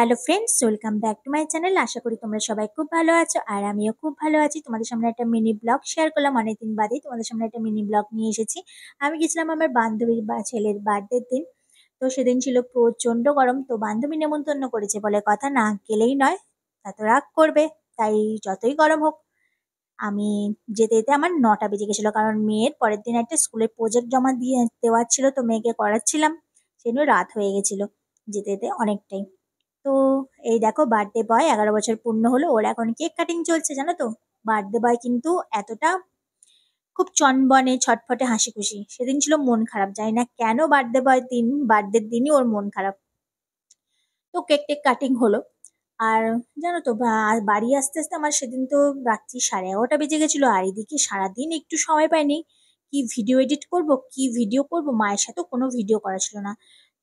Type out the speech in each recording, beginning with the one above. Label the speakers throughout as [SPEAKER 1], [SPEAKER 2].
[SPEAKER 1] Hello friends, welcome back to my channel. আশা করি তোমরা সবাই খুব ভালো আছো আর আমিও খুব ভালো আছি। তোমাদের সামনে একটা মিনি ব্লগ শেয়ার করলাম, অনেকদিন বাদেই তোমাদের সামনে একটা মিনি ব্লগ নিয়ে এসেছি। আমি গেছিলাম আমার বান্ধবীর বা ছেলের বার্থডের দিন। তো সেদিন ছিল প্রচন্ড গরম, তো বান্ধবী নেমন্তন্ন করেছে বলে কথা, না গেলেই নয়, তা তো রাগ করবে। তাই যতই গরম হোক আমি যেতে যেতে আমার 9টা বেজে গেছিলো, কারণ মেয়ের পরের দিন একটা স্কুলের প্রজেক্ট জমা দিয়ে দেওয়ার ছিল, তো মেয়েকে করাচ্ছিলাম, সেজন্য রাত হয়ে গেছিলো যেতে যেতে অনেকটাই। তো এই দেখো বার্থডে বয় 11 বছর পূর্ণ হলো, ওর এখন কেক কাটিং চলছে, জানো তো। বার্থডে বয় কিন্তু এতটা খুব চনবনে ছটফটে হাসি খুশি, সেদিন ছিল মন খারাপ, জানি না কেন বার্থডের দিনই ওর মন খারাপ। তো কেক টেক কাটিং হলো। আর জানো তো বাড়ি আসতে আসতে আমার সেদিন তো রাত্রি 11:30 বেজে গেছিলো, আর এদিকে সারাদিন একটু সময় পাইনি। কি ভিডিও এডিট করব, কি ভিডিও করব, মায়ের সাথে কোনো ভিডিও করা ছিল না।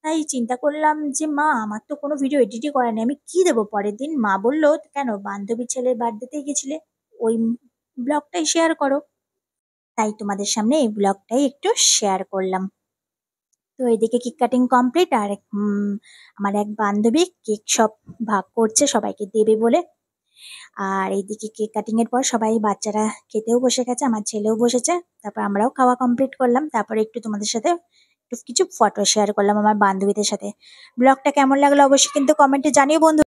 [SPEAKER 1] তাই চিন্তা করলাম যে মা, আমার তো কোনো ভিডিও এডিটই করা নেই, আমি কি দেবো পরের দিন। মা বললো, কেন বান্ধবীর ছেলের বার্থডেতেই গেছিলে, ওই ব্লগটাই শেয়ার করো। তাই তোমাদের সামনে এই ব্লগটাই একটু শেয়ার করলাম। তো এদিকে কেক কাটিং কমপ্লিট, আর আমার এক বান্ধবী কেক সব ভাগ করছে সবাইকে দেবে বলে। আর এইদিকে কেক কাটিং এর পর সবাই বাচ্চারা খেতেও বসে গেছে, আমার ছেলেও বসেছে। তারপর আমরাও খাওয়া কমপ্লিট করলাম, তারপরে একটু তোমাদের সাথে একটু কিছু ফটো শেয়ার করলাম আমার বান্ধবীদের সাথে। ব্লগটা কেমন লাগলো অবশ্যই কিন্তু কমেন্টে জানিও বন্ধু।